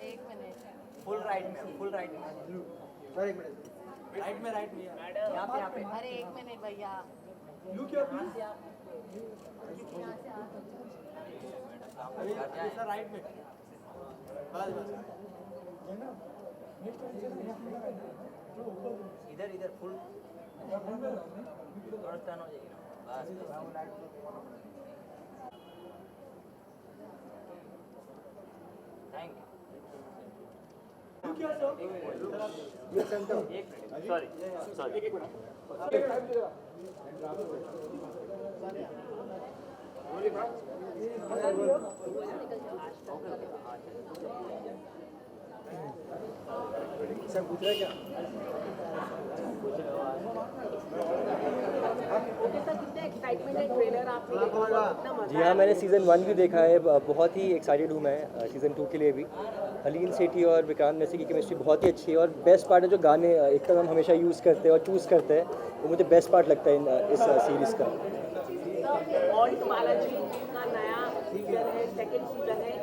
एक minute full right में sir एक मिनट राइट में यहाँ पे अरे एक मिनट भैया सर राइट में इधर फुल थोड़ा टर्न हो जाएगी थैंक यू सॉरी सर पूछ रहे क्या जी हाँ, मैंने सीज़न 1 भी देखा है। बहुत ही एक्साइटेड हूँ मैं सीज़न 2 के लिए भी। हलीन सेठी और विक्रांत मैसी की केमिस्ट्री बहुत ही अच्छी है और बेस्ट पार्ट है जो गाने एक हम हमेशा यूज़ करते हैं और चूज़ करते हैं, वो मुझे बेस्ट पार्ट लगता है इस सीरीज़ का। ऑल्ट बालाजी का नया सीजन है, सेकंड सीजन है,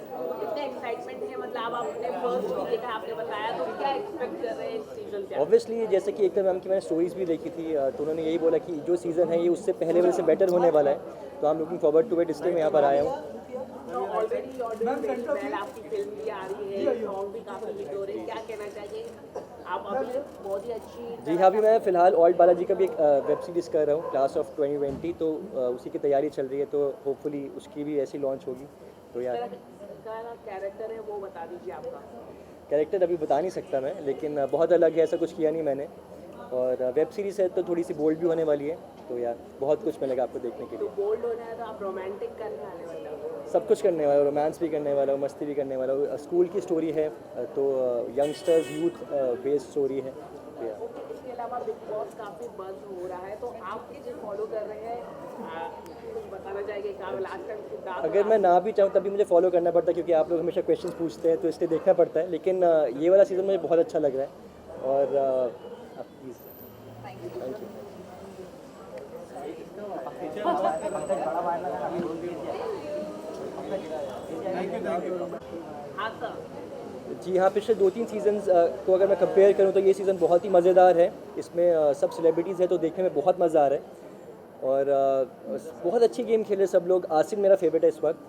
कितने एक्साइटमेंट है? मतलब आप आपने फर्स्ट भी देखा, आपने बताया, तो क्या एक्सपेक्ट कर रहे हैं इस सीजन से? ऑब्वियसली जैसे कि एकदम मैम की मैंने स्टोरीज भी देखी थी, तो उन्होंने यही बोला कि जो सीज़न है ये उससे पहले वाले से बेटर होने वाला है, तो I am looking forward to it, इसलिए मैं यहाँ पर आया हूँ। तो ऑलरेडी आपकी फिल्म भी आ रही है, सॉन्ग भी काफी हिट हो रहे हैं, क्या कहना चाहिए? आप अभी बहुत ही अच्छी। जी हाँ, अभी मैं फ़िलहाल ऑल्ट बालाजी का भी एक वेब सीरीज़ कर रहा हूँ, क्लास ऑफ 2020, तो उसी की तैयारी चल रही है, तो होपफुली उसकी भी ऐसी लॉन्च होगी। तो यार कैरेक्टर है वो बता दीजिए आपका। कैरेक्टर अभी बता नहीं सकता मैं, लेकिन बहुत अलग है, ऐसा कुछ किया नहीं मैंने, और वेब सीरीज़ है तो थोड़ी सी बोल्ड भी होने वाली है, तो यार बहुत कुछ मिलेगा आपको देखने के लिए। बोल्ड होना है तो आप रोमांटिक करने आने वाले हो? सब कुछ करने वाला हूँ, रोमांस भी करने वाला हूँ, मस्ती भी करने वाला हूँ। स्कूल की स्टोरी है, तो यंगस्टर्स यूथ बेस्ड स्टोरी है, तो यार। इसके अलावा बिग बॉस काफी बज़ हो रहा है, तो आप किसे फॉलो कर रहे हैं? कुछ बताना चाहेंगे क्या लास्ट टाइम? अगर मैं ना भी चाहूँ तभी मुझे फॉलो करना पड़ता है, क्योंकि आप लोग हमेशा क्वेश्चंस पूछते हैं, तो इसलिए देखना पड़ता है। लेकिन ये वाला सीज़न मुझे बहुत अच्छा लग रहा है, और आप प्लीज़ थैंक यू। हाँ सर। जी हाँ, पिछले 2-3 सीजन्स को अगर मैं कंपेयर करूँ तो ये सीज़न बहुत ही मज़ेदार है। इसमें सब सेलिब्रिटीज़ हैं, तो देखने में बहुत मज़ा आ रहा है, और बहुत अच्छी गेम खेले सब लोग। आसिम मेरा फेवरेट है इस वक्त,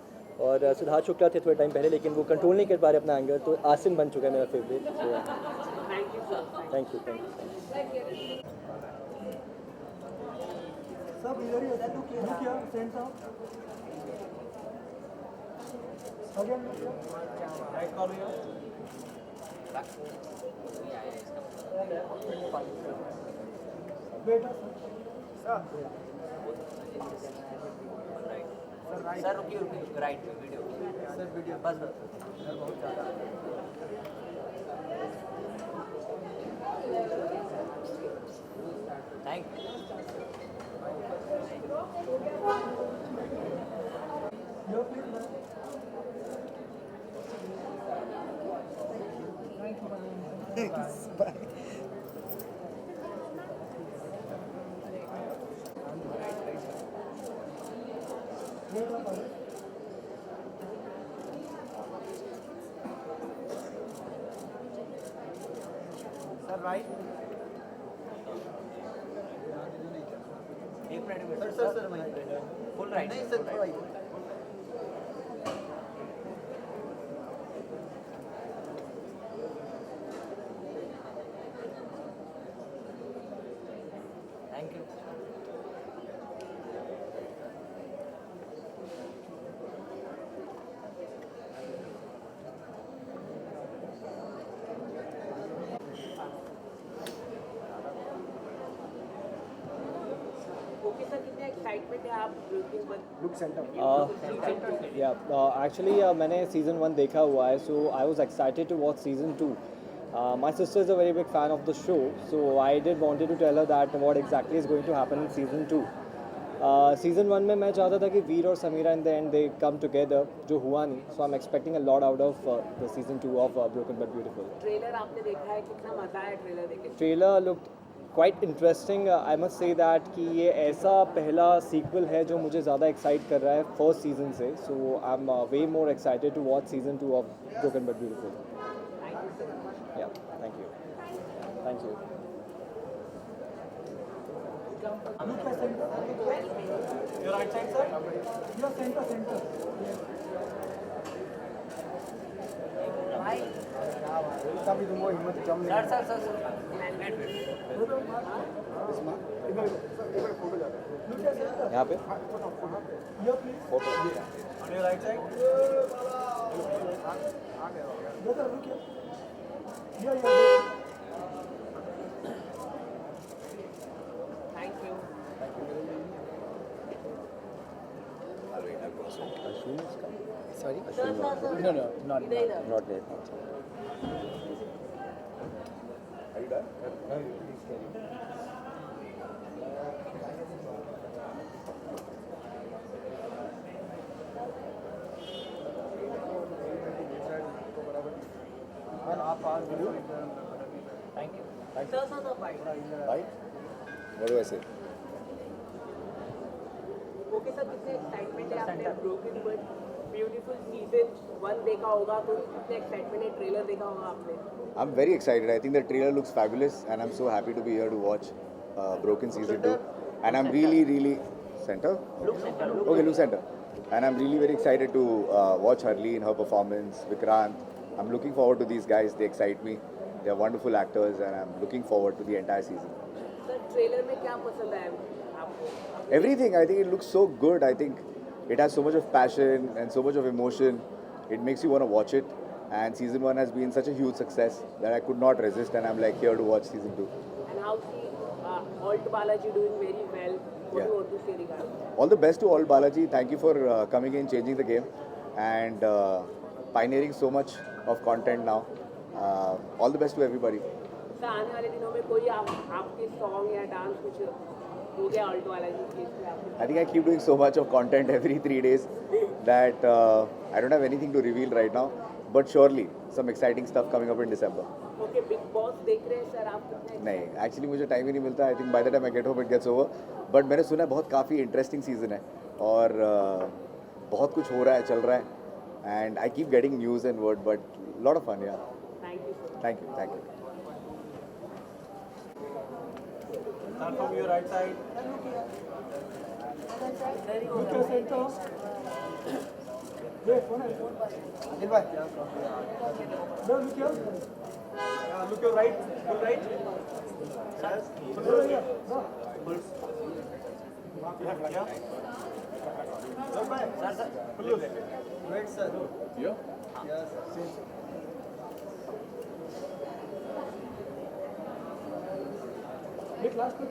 और सिद्धार्थ शुक्ला थे थोड़े टाइम पहले, लेकिन वो कंट्रोल नहीं कर पा रहे अपना एंगर, तो आसिम बन चुका है मेरा favourite. Thank you sir. Thank you. सब इधर ही है, तू क्या सेंड साहब अगेन राइट कॉल हियर बेटा सर रुकिए राइट में वीडियो सर वीडियो बस बहुत ज़्यादा thank you. Yo please sir right एक मिनट सर फुल राइट नहीं सर थोड़ा थैंक यू। ओके सर, कितने एक्साइटमेंट है आप लुक सेंटर Actually, मैंने सीज़न 1 देखा हुआ है, so I was excited to watch season 2. My sister is a very big fan of the show, so I did wanted to tell her that what exactly is going to happen in season 2. Season 1 में मैं चाहता था कि वीर और Samira in the end they come together, जो हुआ नहीं, so I'm expecting a lot out of the season 2 of Broken But Beautiful. Trailer आपने देखा है, कितना मजा आया ट्रेलर देख के? Trailer looked quite interesting I must say that कि ये ऐसा पहला सीक्वल है जो मुझे ज़्यादा एक्साइट कर रहा है फर्स्ट सीजन से. So I am way more excited to watch season 2 of broken but beautiful. Yeah thank you. Your right side, sir. Your center. इसका भी तुमको हिम्मत कम नहीं. सर वेट इसमें इधर फोटो जाता है. Look at center. यहाँ पे Here, please. Photo. On your right side. Yes, sir. Look here. Here. Thank you. Sorry? Sir No, not. इधर इधर. Not there. And आप पास वीडियो. Thank you. Sir bite. Right? What do I say? Okay sir, कितने excitement है आपने broken but beautiful season 1 देखा होगा, तो कितने एक्साइटमेंट है, ट्रेलर देखा होगा आपने? I'm very excited. I think the trailer looks fabulous, and I'm so happy to be here to watch Broken Season 2. And I'm really center. Okay, Luke Center. And I'm really very excited to watch Harleen in her performance. Vikrant. I'm looking forward to these guys. They excite me. They're wonderful actors, and I'm looking forward to the entire season. Sir trailer में क्या पसंद आया आपको? Everything. I think it looks so good. I think it has so much of passion and so much of emotion. It makes you want to watch it. And season 1 has been such a huge success that I could not resist, and I'm like here to watch season 2. And how see Alt Balaji doing very well? What do you want to say regarding? All the best to all Balaji. Thank you for coming in, changing the game, and pioneering so much of content now. All the best to everybody. Sir आने वाले दिनों में कोई आपके song या dance कुछ हो गया ऑल्ट बालाजी केस में आपके? I think I keep doing so much of content every 3 days that I don't have anything to reveal right now. But surely some exciting stuff coming up in December. Okay, Bigg boss देख रहे हैं sir आप कितने? नहीं, actually मुझे time ही नहीं मिलता. I think by the time I get home it gets over. But मैंने सुना है बहुत काफ़ी इंटरेस्टिंग सीजन है और बहुत कुछ हो रहा है, चल रहा है. And I keep getting news and word but lot of fun. Yeah thank you sir. Thank you. Start from your right side. Look your center. Wait, one minute. Adil bhai. No, look here. Look your right. Full right. Sir. Here. No. Sir Wait, sir. Yeah. Yes. Same. Wait, last one.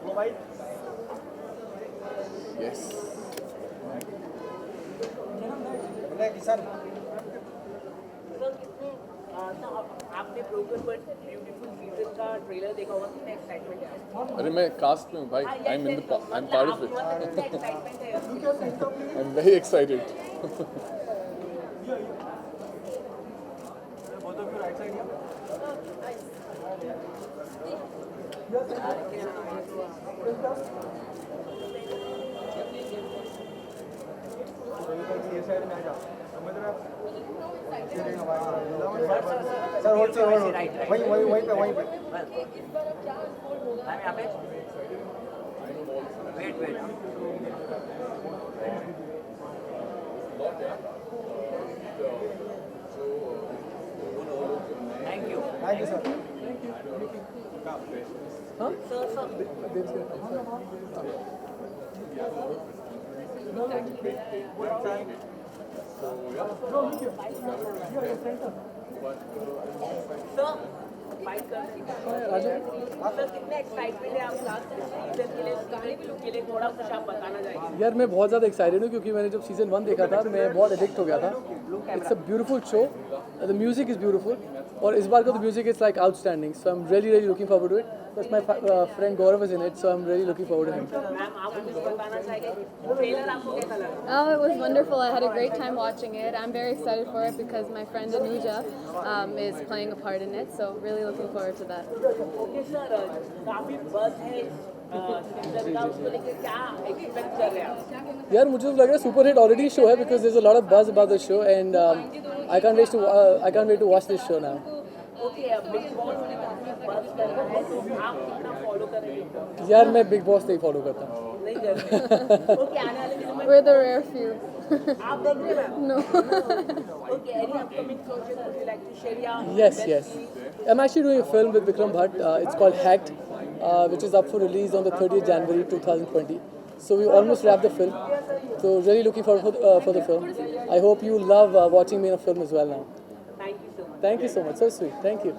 Go right. Yes. किसान. Sir कितने आपने broken but beautiful season का trailer देखा होगा, कितने excitement है आपको? अरे मैं कास्ट में हूँ भाई. I am in the I am part of it. कितने एक्साइटमेंट है? Look your center, please. I am very excited. Both of you right side here. ये साइड में आ जाओ. समझ रहे आप? सर होल्ड से होल्ड. वहीं पे. मैम यहाँ पे wait. Thank you. Thank you sir. Sir कितने एक्साइटमेंट है आप लास्ट सीजन के लिए थोड़ा कुछ आप बताना चाहिए? यार मैं बहुत ज़्यादा एक्साइटेड हूँ क्योंकि मैंने जब सीज़न 1 देखा था मैं बहुत एडिक्ट हो गया था. It's a beautiful show. The music is beautiful और इस बार का तो music is like outstanding, so I am really looking forward to it. Plus my friend Gaurav is in it, so I am really looking forward to him. Ma'am आप कुछ बताना चाहेंगे trailer आपको कैसा लगा? Oh, it was wonderful. I had a great time watching it. I'm very excited for it because my friend Anuja is playing a part in it. So really looking forward to that. Okay sir, काफी buzz है season का, उसको लेके क्या expect कर रहे हैं आप? यार मुझे तो लग रहा है सुपर हिट ऑलरेडी शो है because there is a lot of buzz about the show and I can't wait to watch this show now. Okay, Bigg Boss में काफी बज़ कर रहा है, तो आप कितना फॉलो कर रहे हैं? यार मैं बिग बॉस नहीं फॉलो करता हूँ. नहीं करते? ओके, आने वाले दिनों में We're the rare few. आप देख रहे हैं? No. Okay, any upcoming project would you like to share? या Yes. I'm actually doing a film with Vikram Bhatt. It's called Hacked, which is up for release on the 30th January 2020. So we almost wrapped the film. So really looking forward for the film. I hope you love watching me in a film as well now. Thank you so much. Thank you so much. So sweet. Thank you.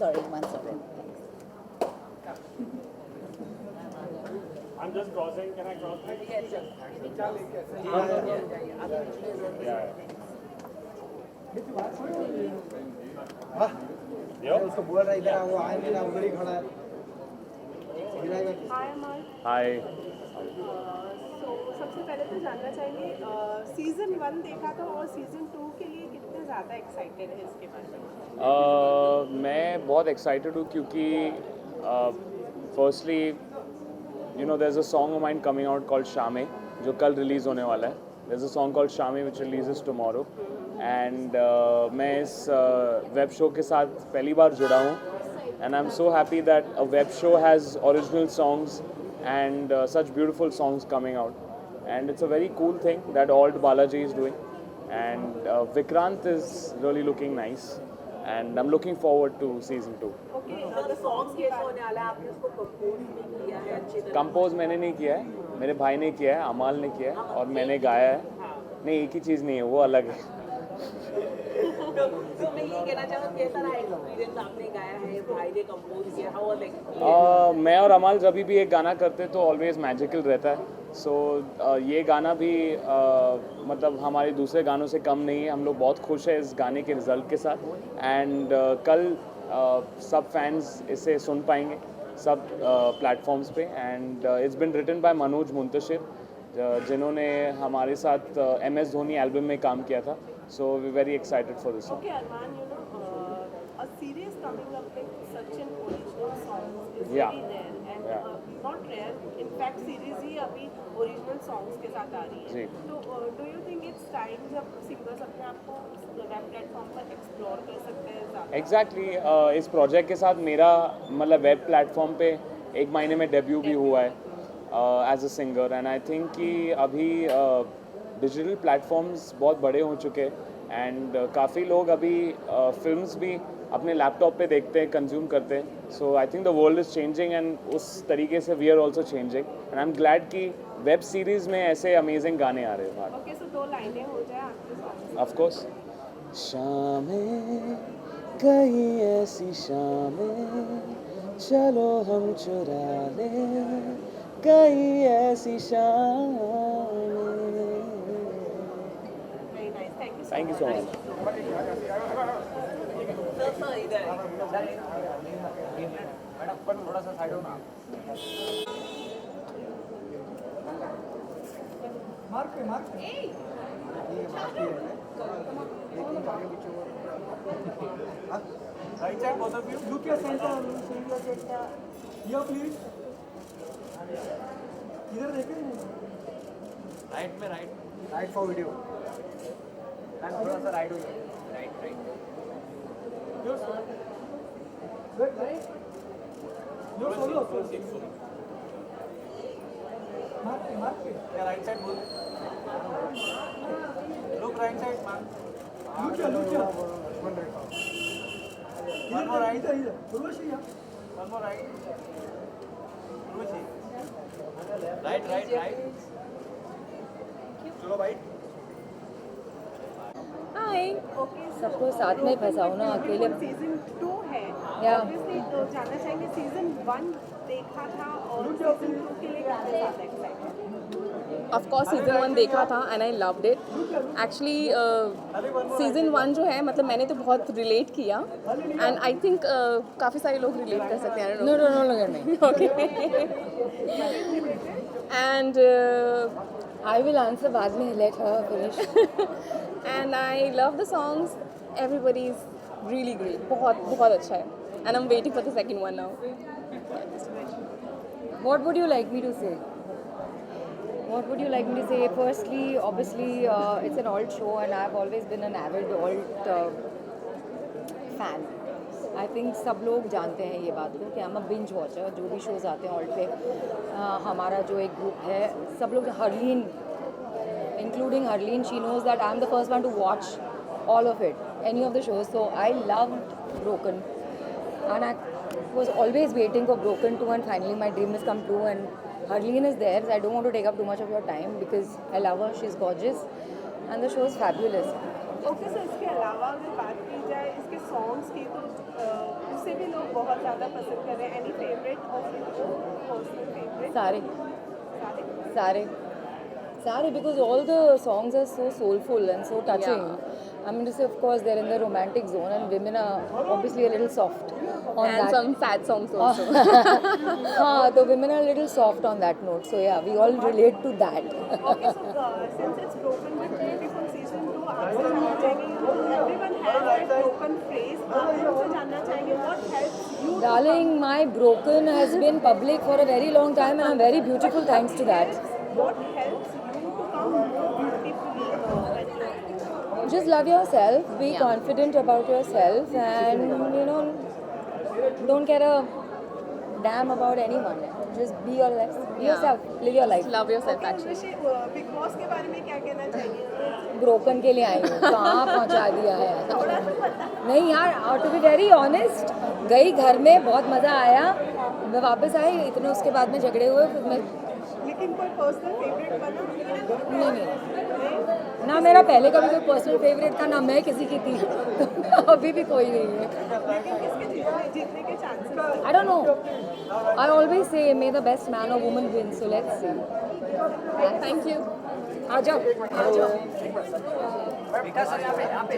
Sorry, one second. I'm just crossing. Can I cross? उसको बोल रहा इधर वो आए नहीं ना उधर ही खड़ा है. Hi. तो सबसे पहले तो जानना चाहेंगे सीजन 1 देखा था और सीजन 2 के लिए कितने ज़्यादा एक्साइटेड है इसके बारे में? मैं बहुत एक्साइटेड हूँ क्योंकि firstly you know there is a song of mine coming out called Shaame जो कल रिलीज़ होने वाला है. There is a song called Shaame which releases tomorrow and मैं इस वेब शो के साथ पहली बार जुड़ा हूँ and I'm so happy that a web show has original songs and such beautiful songs coming out, and it's a very cool thing that Alt Balaji is doing, and Vikrant is really looking nice, and I'm looking forward to season 2. Okay, अगर songs कैसे होने वाला है, आपने उसको compose भी किया है अच्छी तरह? कंपोज मैंने नहीं किया है, मेरे भाई ने किया है, अमाल ने किया है और मैंने गाया है. नहीं, एक ही चीज़ नहीं है, वो अलग है. तो मैं ये कहना चाहूँगा कैसा रहा एक्सपीरियंस? आपने गाया है, भाई ने कंपोज किया, हाउ वाज एक्सपीरियंस? मैं और अमाल जब भी एक गाना करते तो ऑलवेज मैजिकल रहता है. सो ये गाना भी मतलब हमारे दूसरे गानों से कम नहीं है. हम लोग बहुत खुश हैं इस गाने के रिजल्ट के साथ, एंड कल सब फैंस इसे सुन पाएंगे सब प्लेटफॉर्म्स पे, and it's been written by Manoj Muntashir जिन्होंने हमारे साथ MS धोनी एल्बम में काम किया था. So we're very excited for this song. Okay, Arman, you know, a series coming up with such an original songs is very rare and not rare. In fact, series ही अभी original songs के साथ आ रही है. तो do you think it's time जब singers अपने आप को वेब प्लेटफॉर्म पर एक्सप्लोर कर सकते हैं ज़्यादा? Exactly. इस प्रोजेक्ट के साथ मेरा मतलब वेब प्लेटफॉर्म पे एक महीने में डेब्यू भी हुआ है as a singer, and I think कि अभी डिजिटल प्लेटफॉर्म्स बहुत बड़े हो चुके हैं, एंड काफ़ी लोग अभी फिल्म्स भी अपने लैपटॉप पे देखते हैं, कंज्यूम करते हैं. So I think the world is changing, and उस तरीके से we are also changing, and I am glad कि वेब सीरीज़ में ऐसे अमेजिंग गाने आ रहे हैं बाहर. Okay, so 2 लाइनें हो जाए आपके सॉन्ग. Of course. शामें कहीं ऐसी शामें चलो हम चुरा ले कहीं ऐसी शामें. Very nice. Thank you so Thank you much. so much. Sir इधर मैडम थोड़ा सा साइड हो ना. मार्क पे right side both of you. Look your center. Here please. इधर देखें. राइट में right. Right for video. Ma'am थोड़ा सा राइट हो जाए. Right. Yours. Good. Yours solo. Mark पे. Yeah, right side both. Look right side, man. Look here. One more right. इधर. उर्वशी यहाँ. One more right. Urushi. Right. चलो भाई. Hi. Okay, सबको साथ में फंसाओ ना, अकेले. सीजन 2 है. Yeah. Obviously तो जानना चाहेंगे सीजन 1 देखा था और सीजन 2 के लिए कितने ज़्यादा एक्साइटेड? ऑफ कोर्स सीजन 1 देखा था and I loved it actually season 1 जो है मतलब मैंने तो बहुत रिलेट किया एंड आई थिंक काफ़ी सारे लोग रिलेट कर सकते हैं No, no, no, look at me. And I will answer बाद में. Let her finish. And I love the songs everybody is really great बहुत बहुत अच्छा है and I am waiting for the second one now What would you like me to say? What would you like me to say? Firstly, obviously, it's an alt show, and I've always been an avid alt fan. I think सब लोग जानते हैं ये बात को कि I'm a binge watcher. जो भी shows आते हैं alt पे, हमारा जो एक group है, सब लोग Harleen, including Harleen, she knows that I'm the first one to watch all of it, any of the shows. So I loved Broken, and I was always waiting for Broken 2, and finally my dream has come true. And Harleen is there, so I don't want to take up too much of your time because I love her. She's gorgeous, and the show is fabulous. Okay sir, इसके अलावा अगर बात की जाए इसके songs की तो उसे भी लोग बहुत ज़्यादा पसंद कर रहे हैं. Any favourite of personal favourite? Sare, सारे Sare, because all the songs are so soulful and so touching. I mean, just of course they're in the romantic zone, and women are obviously a little soft on and that. some sad songs also हाँ, तो women are a little soft on that note. So yeah, we all relate to that. Okay so since it's broken with beautiful season 2 आपसे जानना चाहेंगे everyone has that broken phrase आप हमसे जानना चाहेंगे what helps you Darling, my broken has been public for a very long time, and I'm very beautiful thanks to that. What helps you to come more beautifully when you Just love yourself, be confident about yourself, and you know, don't care a damn about anyone. Just be yourself, live your life. love yourself actually big boss के बारे में क्या कहना चाहेंगे? Broken के लिए आई हूँ, कहाँ पहुँचा दिया है. नहीं यार, टू बी वेरी ऑनेस्ट, गई घर में बहुत मज़ा आया, मैं वापस आई, इतने उसके बाद में झगड़े हुए, फिर मैं लेकिन कोई पर्सनल फेवरेट बना? नहीं, ना मेरा पहले का भी कोई पर्सनल फेवरेट था, ना मैं किसी की थी. अभी भी कोई नहीं है. लेकिन किसके जीतने के chances? I don't know. I always say may the best man or woman win, so let's see. thank you आ जाओ. विकास सर यहाँ पे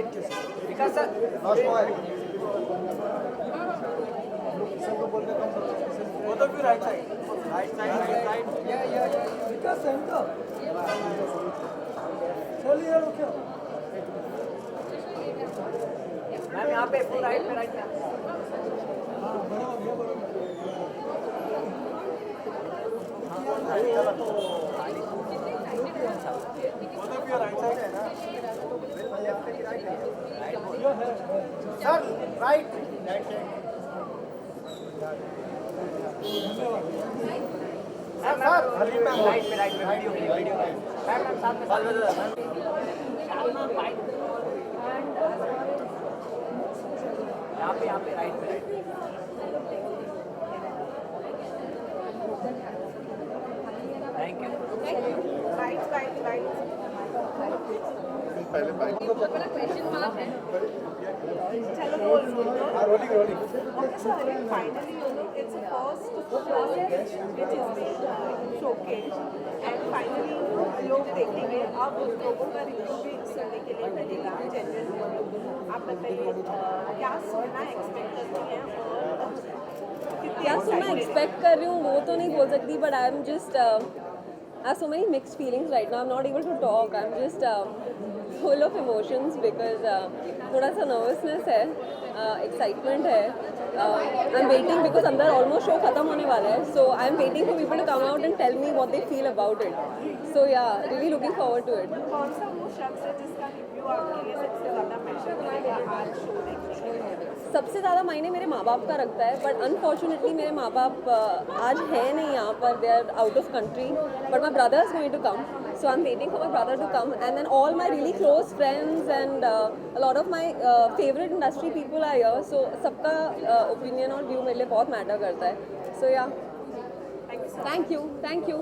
विकास sir both of you right side. Yeah. Because center. Chal yaar, okay. Ma'am यहाँ पे full right पे Both of you are right side है ना? Sir, right side. Right पे video ma'am साथ में यहाँ पे राइट पे थैंक यू राइट चलो Rolling. Okay, so finally, it's a first show which is being showcased, and finally लोग देखेंगे. अब लोगों का रिव्यू भी सुनने के लिए मिलेगा जेन्युइन. आप बताइए क्या सुनना एक्सपेक्ट करती हैं और क्या सुनना एक्सपेक्ट कर रही हूँ वो तो नहीं बोल सकती but I am just I have so many mixed feelings right now. I'm not able to talk. I'm just full of emotions because थोड़ा सा nervousness है, excitement है. I'm waiting because अंदर almost show खत्म होने वाला है. So I'm waiting for people to come out and tell me what they feel about it. So yeah, really looking forward to it. कौन सा वो शख्स है जिसका रिव्यू आपके लिए सबसे ज़्यादा मैटर करेगा आज शो देखने के? सबसे ज़्यादा मायने मेरे माँ बाप का रखता है बट अनफॉर्चुनेटली मेरे माँ बाप आज हैं नहीं यहाँ पर. They are out of country but my brother is going to come so I am waiting for my brother to come and then all my really close friends and a lot of my favourite industry people are here. So सबका opinion और view मेरे लिए बहुत matter करता है. सो या thank you.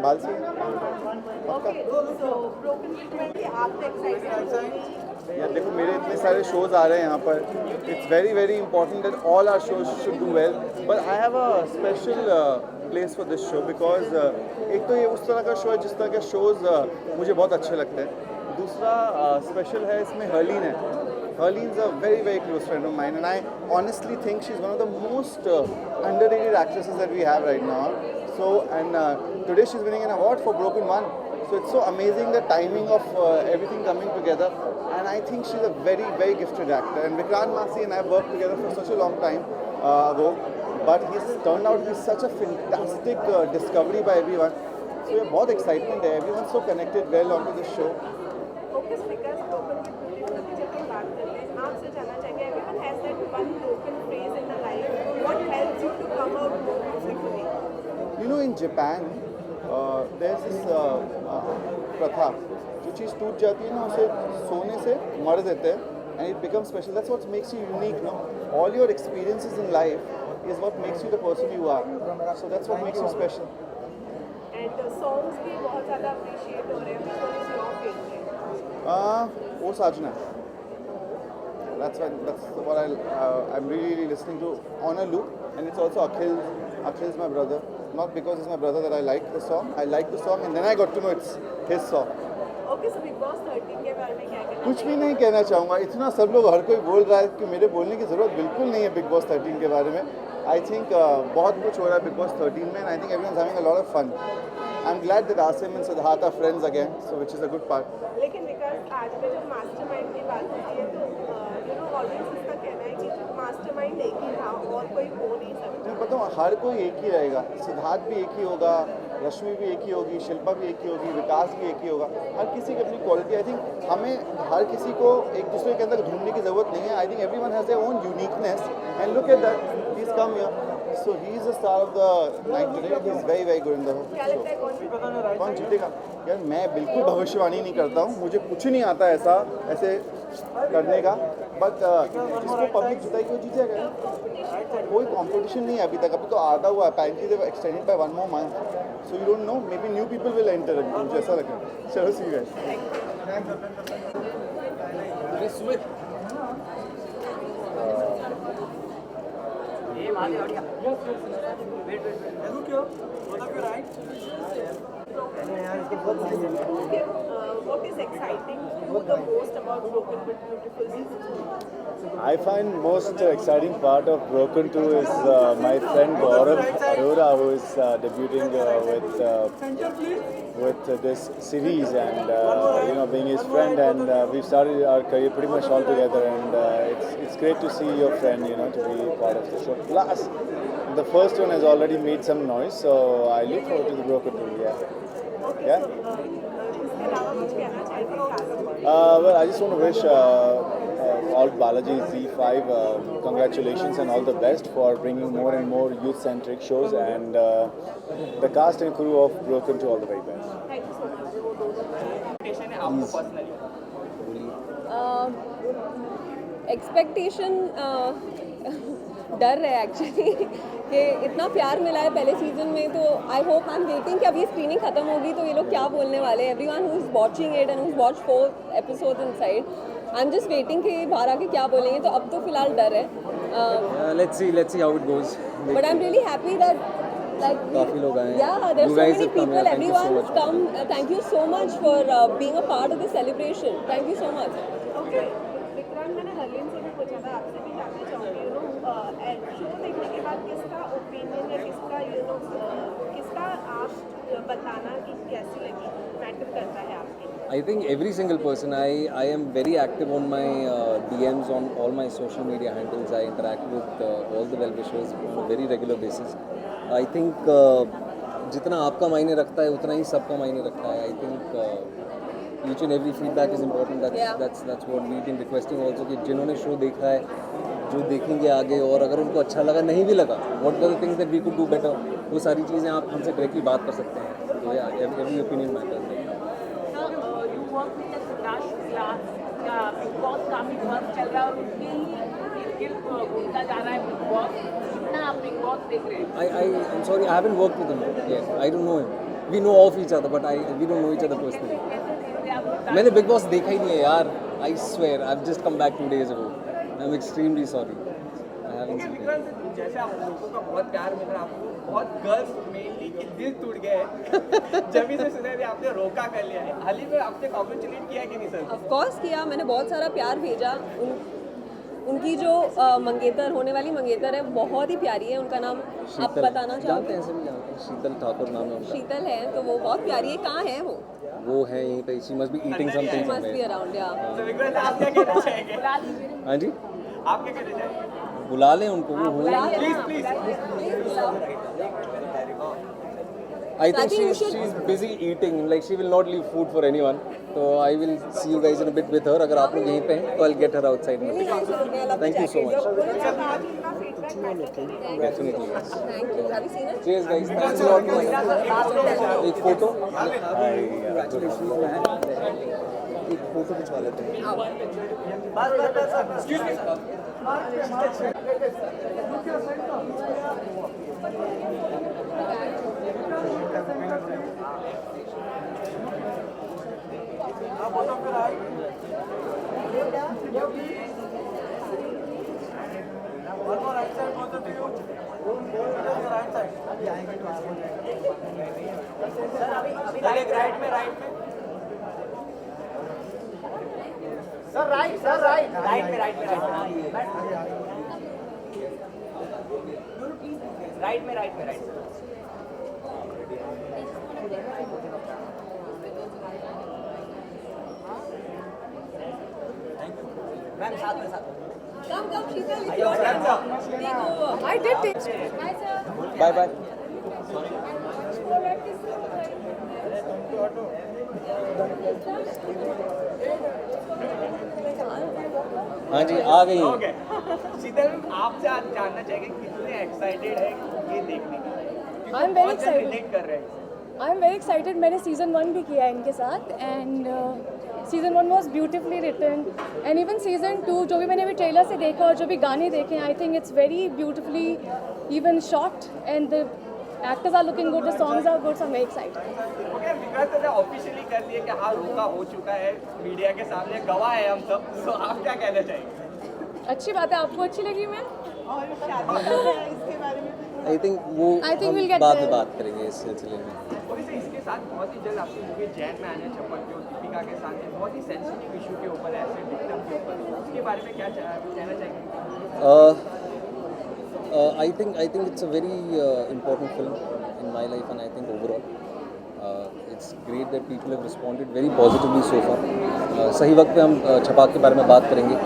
बाल से Okay, so broken Little के आप excited यार देखो मेरे इतने सारे शोज आ रहे हैं यहाँ पर. It's very very important that all our shows should do well, but I have a special place for this show because एक तो ये उस तरह का शो है जिस तरह के शोज मुझे बहुत अच्छे लगते हैं. दूसरा स्पेशल है, इसमें हर्लीन है. Harleen is a very very close friend of mine, and I honestly think she's one of the most underrated actresses that we have right now. So and today she's winning an award for Broken One. So it's so amazing the timing of everything coming together, and I think she's a very very gifted actor. And Vikrant Massey and I have worked together for such a long time ago, but he's turned out to be such a fantastic discovery by everyone. So yeah, बहुत excitement है. Everyone's so connected well onto this show. Okay, so because broken Little की जब हम बात करते हैं, आपसे जानना चाहेंगे, everyone has that one broken phrase in their life. What helps you to come out more beautifully? You know, in Japan, there's this प्रथा, जो चीज़ टूट जाती है ना उसे सोने से मर देते हैं, and it becomes special. That's what makes you unique, no? All your experiences in life is what makes you the person you are. So that's what makes you special. And songs भी बहुत ज़्यादा appreciate हो रहे हैं. Which one is your favorite? O Sajna. That's what I'm really listening to on a loop, and it's also Akhil. Akhil's my brother. Not because he's my brother that I like the song. I like the song, and then I got to know it's his song. Okay, so Big Boss 13 के बारे में क्या कहना कुछ भी नहीं कहना चाहूँगा. इतना सब लोग हर कोई बोल रहा है कि मेरे बोलने की ज़रूरत बिल्कुल नहीं है बिग बॉस 13 के बारे में. I think बहुत कुछ हो रहा है बिग बॉस 13 में, and I think everyone's having a lot of fun. I'm glad that Asim and Siddharth are friends again, so which is a good part. लेकिन विकास आज में जब मास्टरमाइंड की बात होती है तो ऑडियंस इसका कहना है कि मास्टरमाइंड एक ही था और कोई हो नहीं सकता. मैं बताऊँ हर कोई एक ही रहेगा. सिद्धार्थ भी एक ही होगा, रश्मि भी एक ही होगी, शिल्पा भी एक ही होगी, विकास भी एक ही होगा. हर किसी की अपनी क्वालिटी. आई थिंक हमें हर किसी को एक दूसरे के अंदर ढूंढने की ज़रूरत नहीं है. I think everyone has their own uniqueness, and look at that, he is come here. So he is the star of the night today. He is very very good in the show. कौन जीतेगा? यार मैं बिल्कुल भविष्यवाणी नहीं करता हूँ. मुझे कुछ नहीं आता ऐसे करने का. बट जिसको पब्लिक जिताएगी वो जीतेगा. कोई कंपटीशन नहीं है अभी तक. अभी तो आधा हुआ है. Apparently they have extended by 1 more month. So you don't know. Maybe new people will enter. मुझे ऐसा लग रहा है. चलो see you guys. What is exciting you the most about Broken but Beautiful season? I find most exciting part of Broken 2 is my friend Gaurav Arora, who is debuting with this series, and being his friend, and we've started our career pretty much all together, and it's great to see your friend, to be part of the show. Plus, the first one has already made some noise, so I look forward to the Broken 2. Yeah. Well, I just want to wish all Balaji Z5 congratulations and all the best for bringing more and more youth-centric shows, and the cast and crew of Broken 2 all the very best. Thank you so much. Expectation डर है actually कि इतना प्यार मिला है पहले season में, तो I hope I am waiting कि अब ये स्क्रीनिंग खत्म होगी तो ये लोग क्या बोलने वाले हैं. Everyone who is watching it and who is watch 4 episodes inside, I am just waiting कि बाहर आके क्या बोलेंगे. तो अब तो फिलहाल डर है. Let's see how it goes. But I am really happy that काफी लोग आए हैं. Yeah, there's so many people. Everyone's come. Thank you so much for being a part of the celebration. Thank you so much. Okay, Vikrant, मैंने हरलीन से भी पूछा था, आपसे भी जानना चाहूँगी. शो देखने के बाद किसका ओपिनियन या किसका आप बताना कि कैसी लगी मैटर करता है आपके? I think every single person. I am very active on my DMs on all my social media handles. I interact with all the well-wishers on a very regular basis. I think जितना आपका मायने रखता है उतना ही सबका मायने रखता है. I think each and every feedback is important. That's what we've been requesting also, कि जिन्होंने शो देखा है, जो देखेंगे आगे, और अगर उनको अच्छा लगा, नहीं भी लगा, what were the things that we could do better, वो सारी चीज़ें आप हमसे डायरेक्टली बात कर सकते हैं. तो every opinion matters. You work with Siddharth Shukla का बिग बॉस काफी वर्क चल रहा है और उसके ही घूमता जा रहा है बिग बॉस. कितना आप बिग बॉस देख रहे हैं? I'm sorry, I haven't worked with him yet. I don't know him. We know of each other but we don't know each other personally. मैंने बिग बॉस देखा ही नहीं है यार, I swear I have just come back 2 days ago। I am extremely sorry, I haven't seen it. जैसे आप लोगों का बहुत प्यार मिल रहा है आपको, बहुत गर्ल्स मेनली के दिल टूट गए हैं जब से सुना है आपने रोका कर लिया है, हाल ही में आपने कॉन्ग्रेचुलेट किया कि नहीं सर? ऑफ कोर्स किया, मैंने बहुत सारा प्यार भेजा। उनकी जो मंगेतर होने वाली मंगेतर है बहुत ही प्यारी है, उनका नाम आप बताना चाहोगे? जानते हैं, सभी जानते हैं, शीतल ठाकुर नाम है उनका। शीतल है, तो वो बहुत प्यारी है। कहाँ है वो है यहीं पे, she must be eating something must be around या। आप क्या कहना चाहेंगे? हाँ जी, आप क्या कहना चाहेंगे? बुला लें उनको, वो होंगे। Please please I think she's busy eating, like she will not leave food for anyone. So I will see you guys in a bit with her. अगर आप लोग यहीं पे हैं, तो I'll get her outside. Thank you so much. Definitely yes. Thank you. Have you seen it? Cheers guys. Thanks a lot. एक photo. एक photo खिंचवा लेते हैं। राइट में सर, राइट में मैम साथ में Come, Sheetal, it's your turn. Take over. I did take. Hi, sir. Bye bye. हाँ जी, आ गई। ओके शीतल, आपसे आज जानना चाहेंगे कितने एक्साइटेड है ये देखने के लिए? I am very excited. Relate कर रहे हैं। I am very excited. मैंने सीज़न 1 भी किया है इनके साथ and season 1 was beautifully written and even season 2 जो भी मैंने अभी ट्रेलर से देखा और जो भी गाने देखे, I think it's very beautifully even shot and the actors are looking good, the songs are good, so I am very excited. Okay, Vikrant ने ऑफिशियली कर दिया कि हाँ रोका हो चुका है, मीडिया के सामने गवाह है हम सब, तो आप क्या कहना चाहेंगे? अच्छी बात है, आपको अच्छी लगी मैं? आई थिंक वो we'll get बाद there. में बात करेंगे इस सिलसिले में। और इसे इसके साथ बहुत ही जल्द आपकी मूवी जैन में आने चप्पल जो दीपिका के साथ है, बहुत ही सेंसिटिव इशू के ऊपर है, ऐसे विक्टिम के ऊपर, उसके बारे में क्या कहना चाहेंगे? I think it's a very important film in my life and I think overall it's great that people have responded very positively so far. सही वक्त पे हम छपाक के बारे में बात करेंगे.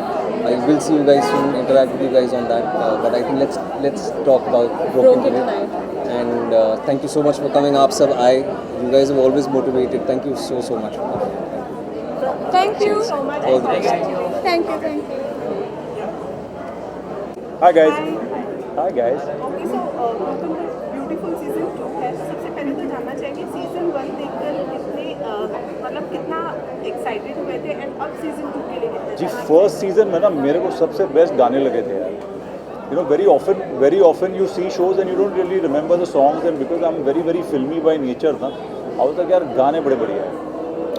I will see you guys soon, interact with you guys on that. But I think let's talk about Broken tonight. And thank you so much for coming. आप सब आए. You guys have always motivated. Thank you so much. Thank you so much. All the best. Thank you. Hi guys. Hi guys. Okay, so beautiful season 2 है। सबसे पहले तो जानना चाहेंगे season 1 देखकर कितने मतलब कितना एक्साइटेड हुए थे एंड अब सीजन 2 के लिए कितने? जी फर्स्ट सीजन में ना मेरे को सबसे बेस्ट गाने लगे थे यार. You know, very often you see shows and you don't really remember the songs, and because I'm very filmy by nature ना, I was like यार गाने बड़े बढ़िया हैं.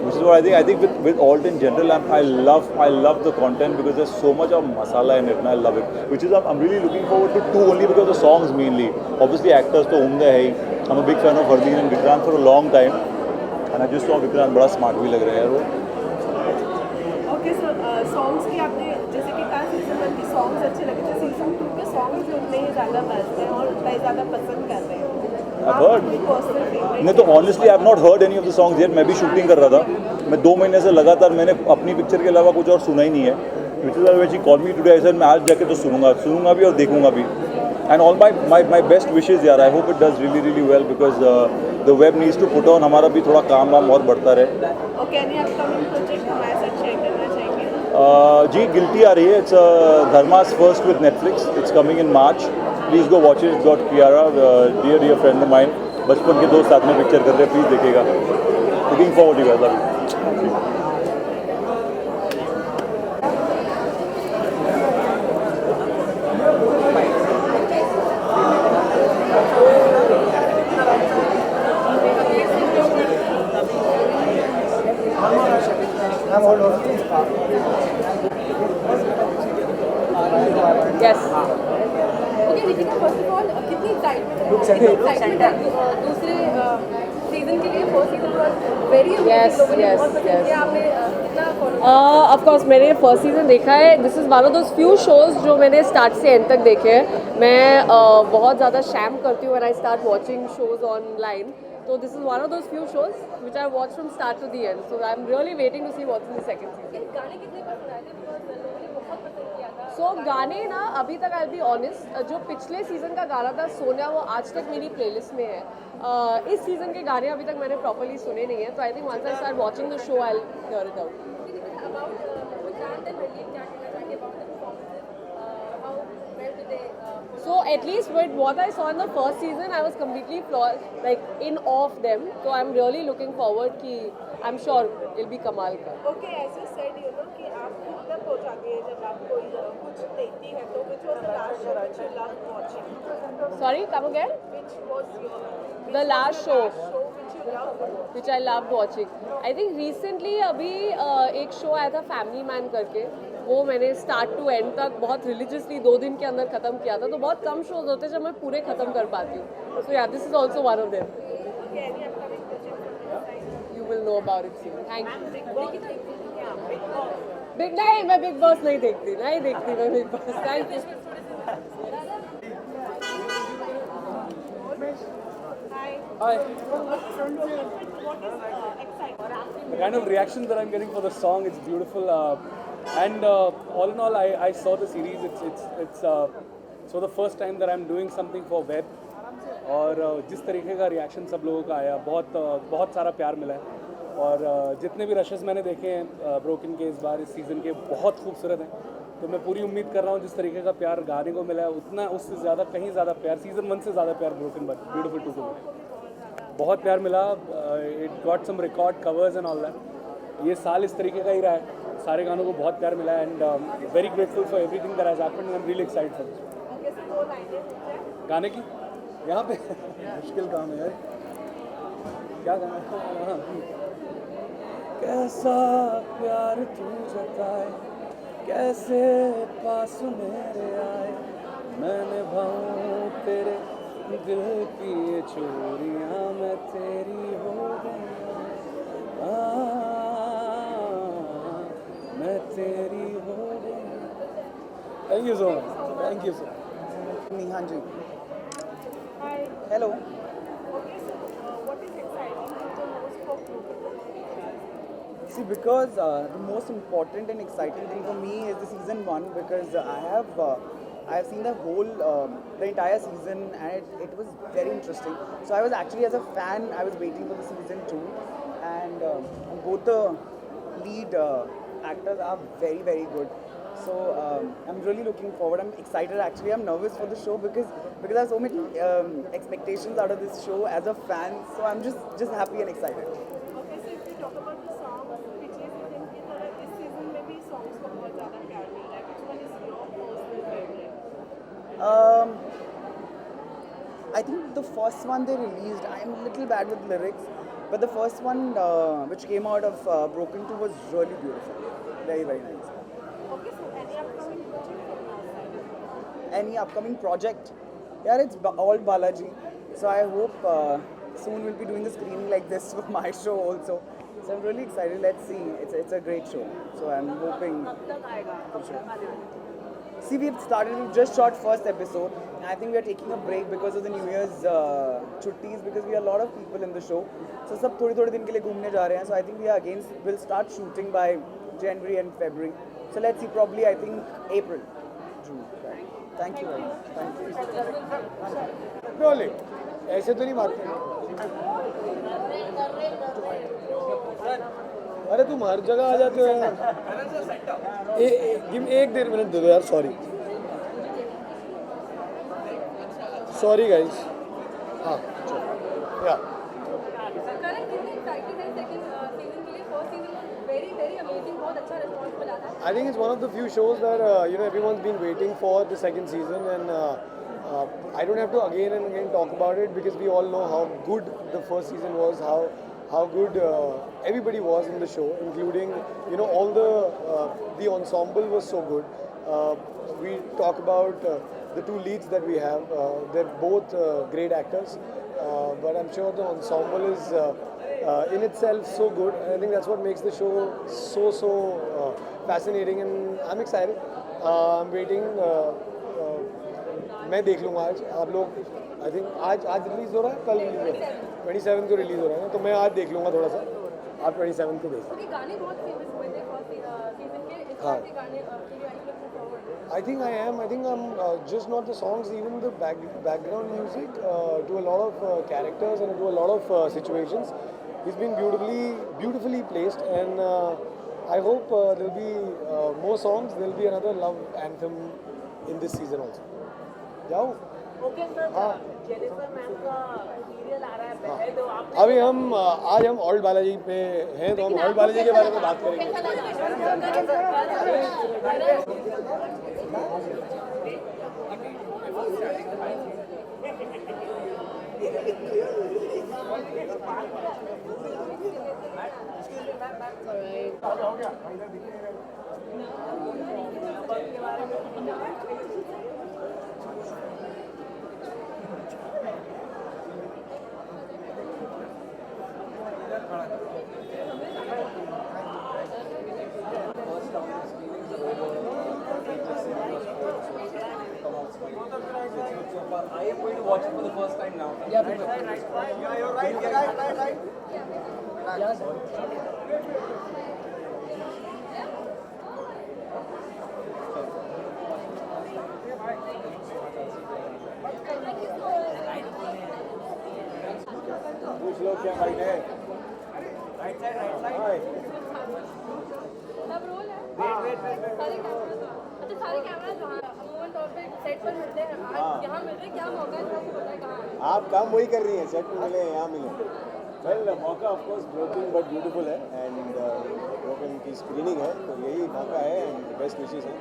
Which is what I think with alt in general, I love the content because there's so much of masala in it and I love it. Which is I'm really looking forward to 2 only because of the songs mainly. Obviously actors तो उम्दे है ही. I'm a big fan of Hardeep and Vikrant for a long time, and I just saw Vikrant बड़ा smart भी लग रहा है यार वो. Okay, सो songs की आपने जैसे कि कहा सीजन 1 के सॉन्ग्स अच्छे लगे थे, सीजन 2 के सॉन्ग्स भी उतने ही ज़्यादा बजते हैं और उतना ही ज़्यादा पसंद कर रहे हैं. I've heard. नहीं तो honestly I have not heard any of the songs yet. मैं भी शूटिंग कर रहा था. मैं 2 महीने से लगातार मैंने अपनी पिक्चर के अलावा कुछ और सुना ही नहीं है. Which is when she call me today, I said मैं आज जाके तो सुनूंगा भी और देखूंगा भी. And all my best wishes यार. I hope it does really well because the web needs to put on. हमारा भी थोड़ा काम वाम और बढ़ता रहे. ओके, एनी अपकमिंग प्रोजेक्ट हमारे साथ शेयर करना चाहेंगे? जी गिल्टी आ रही है. It's Dharma's first with Netflix. It's coming in March. Please go watch it. Got Kiara, dear friend of mine. बचपन के दोस्त साथ में पिक्चर कर रहे हैं. प्लीज़ देखिएगा. Looking forward to guys. Ma'am hold hold Yes. Okay, Nikita, first of all, कितनी excitement है दूसरे सीजन के लिए? First season was very amazing, लोगों ने बहुत पसंद किया। आपने कितना फॉलो? ऑफ कोर्स मैंने फर्स्ट सीजन देखा है। This is one of those few shows जो मैंने स्टार्ट से एंड तक देखे हैं। मैं बहुत ज़्यादा शैम करती हूँ when I start watching shows online, तो this is one of those few shows which I watch from start to the end, so I am really waiting to see what's in the second season. गाने कितने पसंद आए थे? Because लोगों ने बहुत पसंद किया था। सो गाने ना अभी तक, आई विल बी ऑनेस्ट, जो पिछले सीजन का गाना था सोनिया, वो आज तक मेरी प्लेलिस्ट में है। इस सीजन के गाने अभी तक मैंने प्रॉपर्ली सुने नहीं है, तो I think once I start watching the show I will hear it out. So at least with what I saw in the first season, I was completely in awe of them. So I'm really looking forward कि I'm sure it'll be कमाल का। Okay, as you said, you know कि आप खुद तक हो जाती है जब आप कोई कुछ देखती है, तो which was the last show which you loved watching? Sorry, come again? Which was your The last show which you loved watching? which I loved watching. I think recently अभी एक शो आया था फैमिली मैन करके, वो मैंने start to and तक बहुत religiously 2 दिन के अंदर ख़त्म किया था। तो बहुत कम शोज होते हैं जब मैं पूरे ख़त्म कर पाती हूँ। सो या, this is also one of them. Okay, any upcoming project from your side? You will know about it soon. Thank you. Big Boss, yeah, Big Boss. नहीं, मैं बिग बॉस नहीं देखती मैं big boss. Thank you. Hi. Hi. What is exciting? The kind of reactions that I'm getting for the song, it's beautiful. And all in all, I saw the series. It's so the first time that I'm doing something for web. और जिस तरीके का reaction सब लोगों का आया, बहुत सारा प्यार मिला है। और जितने भी रशेस मैंने देखे हैं ब्रोकन के इस बार इस सीज़न के, बहुत खूबसूरत हैं। तो मैं पूरी उम्मीद कर रहा हूँ जिस तरीके का प्यार गाने को मिला है, उतना उससे ज़्यादा, कहीं ज़्यादा प्यार सीज़न 1 से ज़्यादा प्यार ब्रोकन बट ब्यूटीफुल 2 को मिला। बहुत प्यार मिला। It got some record covers and all that. ये साल इस तरीके का ही रहा है, सारे गानों को बहुत प्यार मिला है। And very grateful for everything that has happened and I am really excited for this. गाने की यहाँ पे मुश्किल काम है यार, क्या गाना? कैसा प्यार तू जताए, कैसे पास मेरे आए, मैं निभाऊं तेरे दिल की ये चोरियां, मैं तेरी हो गई, मैं तेरी हो गई। Thank you so much, thank you so much. Nihan ji, Hi. Hello. Okay, so what is exciting the most for Broken? See, because the most important and exciting thing for me is the season 1, because I have seen the whole the entire season, and it was very interesting. So I was actually, as a fan, I was waiting for the season 2, and both the lead actors are very, very good. So I'm really looking forward. I'm excited. Actually, I'm nervous for the show because I have so many expectations out of this show as a fan. So I'm just happy and excited. Okay, so if we talk about the songs, पिछले season की तरह इस season में भी songs को बहुत ज़्यादा प्यार मिल रहा है. Which one is your personal favorite? I think the first one they released, I'm a little bad with lyrics, but the first one which came out of Broken 2 was really beautiful. Very, very nice. Okay, so any upcoming project from your side? Any upcoming project? Yeah, it's all Balaji. So I hope soon we'll be doing the screening like this for my show also. So I'm really excited. Let's see. It's a great show. So I'm hoping. कब तक आएगा? कब तक आने वाला? See, we've just shot first episode. I think we are taking a break because of the New Year's chuttis, because we are a lot of people in the show. So सब थोड़े दिन के लिए घूमने जा रहे हैं. So I think we'll start shooting by January and February. So let's see, probably I think April, June. Right. Thank you very much. Thank you. बोले ऐसे तो नहीं मारते। अरे तुम हर जगह आ जाते हो यार। एक 1.5 मिनट दे दो यार। Sorry guys. हाँ या करण कितने एक्साइटेड है सेकंड सीजन के लिए? First season very very amazing, बहुत अच्छा रिस्पांस मिला था। I think it's one of the few shows that everyone's been waiting for the second season, and I don't have to again and again talk about it because we all know how good the first season was, how good everybody was in the show, including all the ensemble was so good. We talk about the two leads that we have. They're both great actors, but I'm sure the ensemble is in itself so good. And I think that's what makes the show so fascinating, and I'm excited. I'm waiting. मैं देख लूँगा आज. आप लोग I think आज release हो रहा है, कल रिलीज़ हो रहा है, 27 को रिलीज़ हो रहा है ना, तो मैं आज देख लूँगा थोड़ा सा. आप 27 को देखो. गाने बहुत फेमस हुए थे फर्स्ट सीजन के. इस हाँ. बार के गाने के लिए I think I am. I think I'm just not the songs, even the background music to a lot of characters and to a lot of situations. It's been beautifully placed, and I hope there'll be more songs. There'll be another love anthem in this season also. जाओ. Okay sir, Jennifer ma'am का serial आ रहा है बहद, तो आप अभी आज हम old Balaji पे हैं, तो हम ऑल्ड बालाजी के बारे में बात करेंगे. I am going to watch it for the first time now. Yeah, you're right. Yeah, sir. पूछ लो क्या हाइट है. Right side. सब रोल है. सारे कैमरा जो अमूमन तौर पे सेट पर मिलते हैं, आज यहाँ मिल रहे, क्या मौका है, थोड़ा सा बताएं कहाँ. आप काम वही कर रही हैं, सेट पे मिले यहाँ मिले. वेल मौका of course broken but beautiful है, एंड ब्रोकन की स्क्रीनिंग है, तो यही मौका है, एंड बेस्ट विशेस है.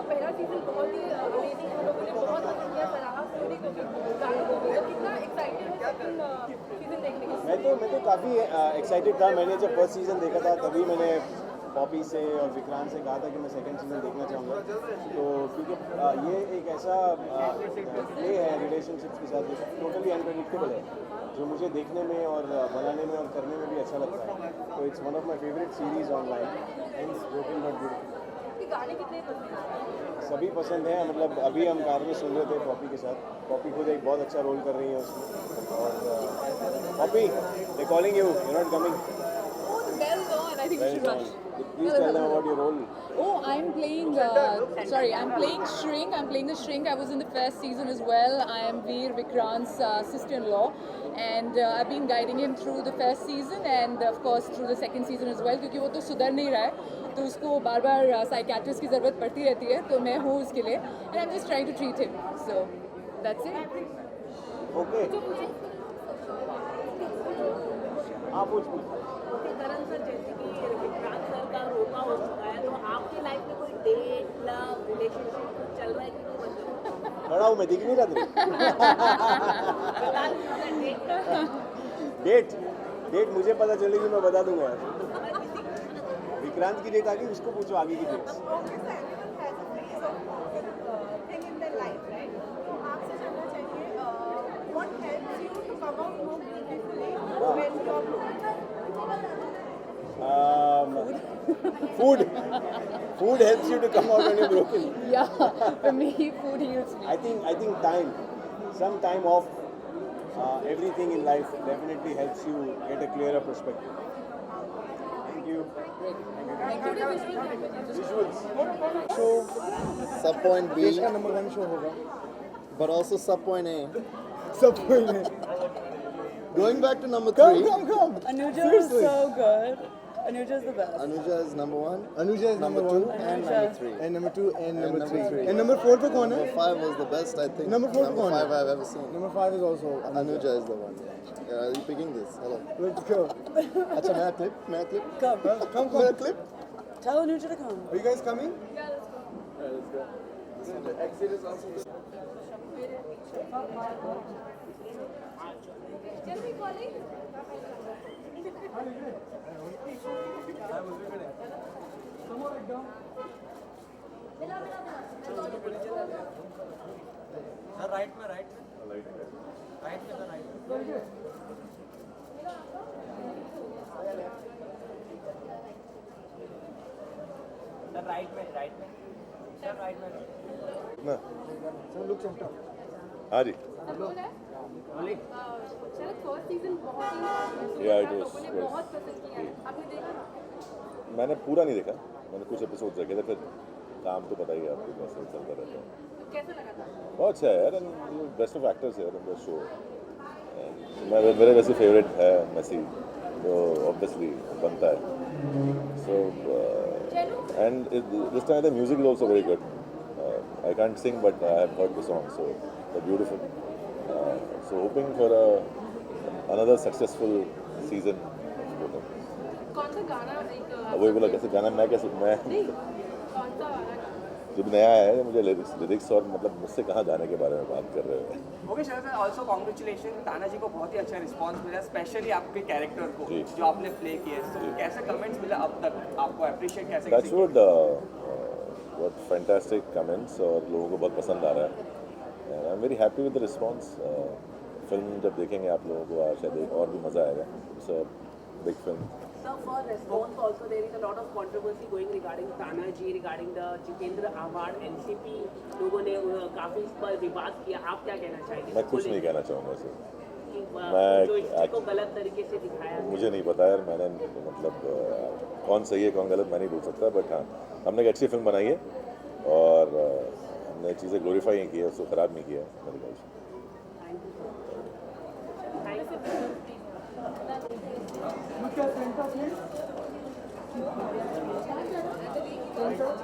पहला सीजन बहुत ही अमेजिंग है, लोगों ने बहुत पसंद किया, सराहा स्टोरी को भी, गानों को भी. तो कितना एक्साइटेड हो सेकंड सीजन देखने के लिए? मैं तो काफ़ी एक्साइटेड था. मैंने जब फर्स्ट सीज़न देखा था तभी मैंने पॉपी से और विक्रांत से कहा था कि मैं सेकंड सीज़न देखना चाहूँगा. तो क्योंकि ये एक ऐसा प्ले है रिलेशनशिप्स के साथ जो टोटली अनप्रेडिक्टेबल है, जो मुझे देखने में और बनाने में और करने में भी अच्छा लगता है. तो it's one of my favourite series online, hence broken but beautiful. गाने कितने पसंद हैं? सभी पसंद हैं. मतलब अभी हम कार में सुन रहे थे पॉपी के साथ. पॉपी खुद एक बहुत अच्छा रोल कर रही है उसमें. और Poppy, they calling you not coming. Oh, the bell's on. I think we should rush. Please tell them about your role. Oh, I'm playing. I'm playing Shrink. I'm playing the Shrink. I was in the first season as well. I am Veer Vikrant's sister-in-law, and I've been guiding him through the first season and of course through the second season as well. क्योंकि वो तो सुधर नहीं रहा है, तो उसको बार-बार साइकियाट्रिस्ट की ज़रूरत पड़ती रहती है, तो मैं हूँ उसके लिए. And I'm just trying to treat him. So that's it. Okay. हाँ पूछ. करण सर, जैसे कि विक्रांत सर का रोका हो चुका है, तो आपकी लाइफ में कोई डेट, लव, रिलेशनशिप चल रहा है कि नहीं? मतलब खड़ा हूँ मैं, दिख नहीं रहा तुम्हें? डेट मुझे पता चलेगी, मैं बता दूंगा. विक्रांत की डेट आ गई, उसको पूछो आगे की dates. Food helps you to come out when you're broken. Yeah, for me, food heals me. I think time, some time off everything in life definitely helps you get a clearer perspective. Thank you. Visuals. Show sub point B, देश का number 1 show होगा. but also sub point A. सब कोई नहीं. Going back to number 3. Come. Anuja is so good. Anuja is the best. Anuja is number 1. Anuja is number 1 and number 3. and number 2 and number 3. 3. And number 4 पे कौन है? Number 5 was the best, I think. Number 4 पे कौन है? 5 I've ever seen. Number 5 is also Anuja is the one. Yeah, are you picking this? Hello. Let's go. अच्छा मैं clip. Come. मेरा clip. Tell Anuja to come. Are you guys coming? Yeah, let's go. The exit is also. हाँ जी मैंने पूरा नहीं देखा, मैंने कुछ एपिसोड देखे थे, फिर काम तो पता ही है आपको कैसे चलता रहता है। बहुत अच्छा है यार, बेस्ट ऑफ एक्टर्स है इन द शो। मेरे वैसे फेवरेट है मेसी, तो ऑब्वियसली बनता है। So and this time the music is also very good. I can't sing, but I have heard the song, so they're beautiful. So hoping for another successful season. कौन सा गाना वही बोला कैसे गाना मैं कौन सा वाला जब नया है मुझे लिरिक्स और मतलब मुझसे कहाँ गाने के बारे में बात कर रहे हैं। ओके शरद सर, ऑल्सो कॉन्ग्रेचुलेशन, ताना जी को बहुत ही अच्छा रिस्पांस मिला, स्पेशली आपके कैरेक्टर को जो आपने प्ले किया है। तो कैसे कमेंट्स मिला अब तक आपको, अप्रिशिएट कैसे That's what बहुत फैंटास्टिक कमेंट्स और लोगों को बहुत पसंद आ रहा है। आई am very happy with the response. Film जब देखेंगे आप लोगों को शायद और भी मज़ा आएगा। It's a big film. Sir, for response also there is a lot of controversy going regarding Tana ji, regarding the Jitendra Award, NCP लोगों ने काफ़ी इस पर विवाद किया, आप क्या कहना चाहेंगे? मैं कुछ नहीं कहना चाहूँगा सर। जो इसको गलत तरीके से दिखाया मुझे नहीं पता यार, मैंने मतलब कौन सही है कौन गलत मैं नहीं बोल सकता, बट हाँ हमने एक अच्छी फिल्म बनाई है और हमने चीज़ें ग्लोरीफाई नहीं की है, उसको ख़राब नहीं किया है मेरे ख्याल से। Thank you.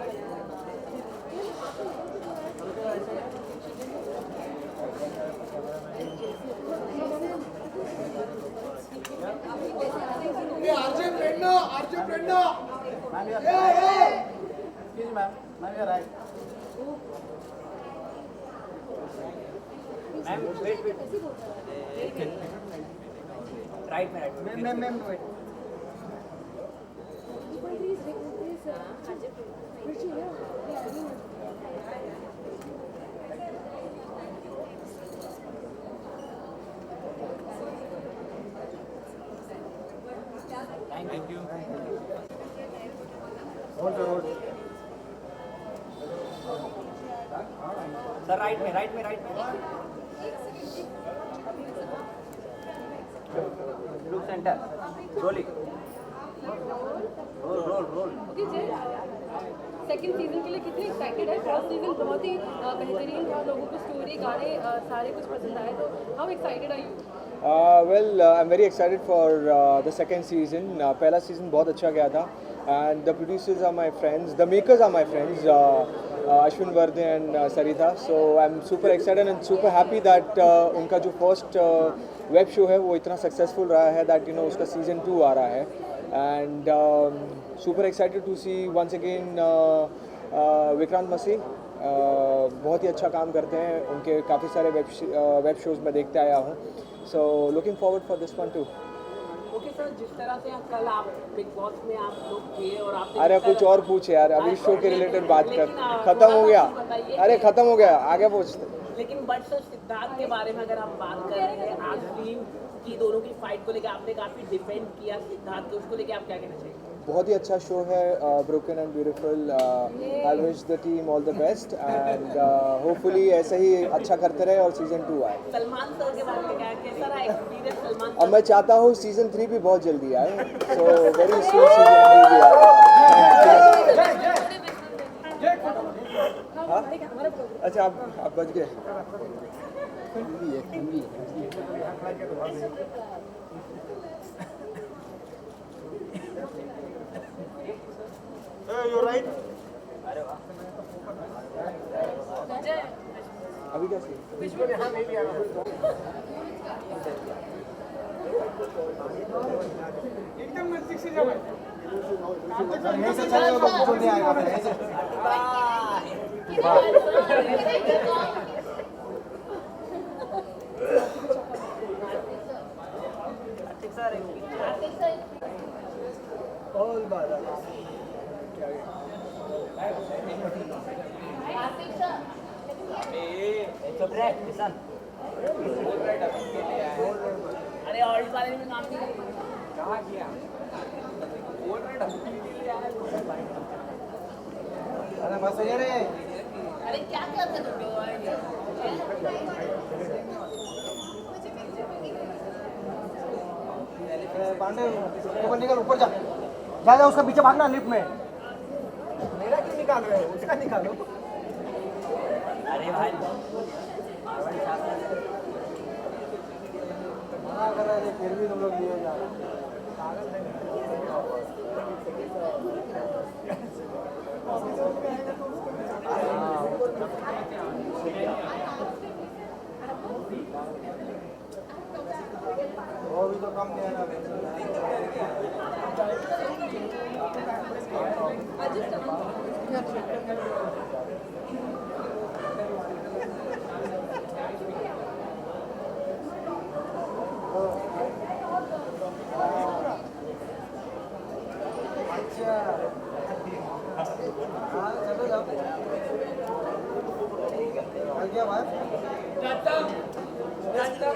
सर राइट में look centre rolling roll second season के लिए कितनी एक्साइटेड है? फर्स्ट सीजन बहुत ही बेहतरीन था, लोगों को स्टोरी गाने सारे कुछ पसंद आए, तो how excited are you? Well, I'm very excited for the second season. पहला season बहुत अच्छा गया था, and the producers are my friends, the makers are my friends, Ashwin Vardhan and Sarita. So I'm super excited and super happy that उनका जो first web show है वो इतना successful रहा है that उसका season 2 आ रहा है, and super excited to see once again Vikrant मसी। बहुत ही अच्छा काम करते हैं, उनके काफ़ी सारे वेब शोज़ में देखते आया हूँ, so looking forward for this one too. Okay sir, जिस तरह से कल आप बिग बॉस में आप लोग थे और आप अरे कुछ और पूछ यार, अभी शो के रिलेटेड बात कर, खत्म हो गया, अरे खत्म हो गया, आगे पूछते। लेकिन बट सर सिद्धार्थ के बारे में अगर हम बात कर रहे हैं, आज टीम की दोनों की फाइट को लेकर आपने काफ़ी डिफेंड किया सिद्धार्थ को, उसको लेकर आप क्या कहना चाहिए? बहुत ही अच्छा शो है, broken and beautiful. I wish the team all the best and hopefully ऐसे ही अच्छा करते रहे और सीजन 2 आए। सलमान सर के बारे में क्या, कैसा रहा एक्सपीरियंस सलमान? अब मैं चाहता हूँ सीजन 3 भी बहुत जल्दी आए, सो वेरी सून सीजन 3 भी आए। अच्छा आप बच गए। You're right. अभी क्या सीन? एकदम नजदीक से जाओ। यहीं से चले जाओ, कुछ नहीं आएगा फिर यहीं से। अरे और इस वाले में काम नहीं कहाँ किया अरे क्या करते तुम पांडे ऊपर निकल ऊपर जा जा जा उसका पीछे भागना लिफ्ट में मेरा क्यों निकाल रहे हो उसका निकालो अरे भाई मना कर रहे थे फिर भी तुम लोग लिए जा रहे वो भी तो कम नहीं है अच्छा हाँ चलो जाओ क्या बात अच्छा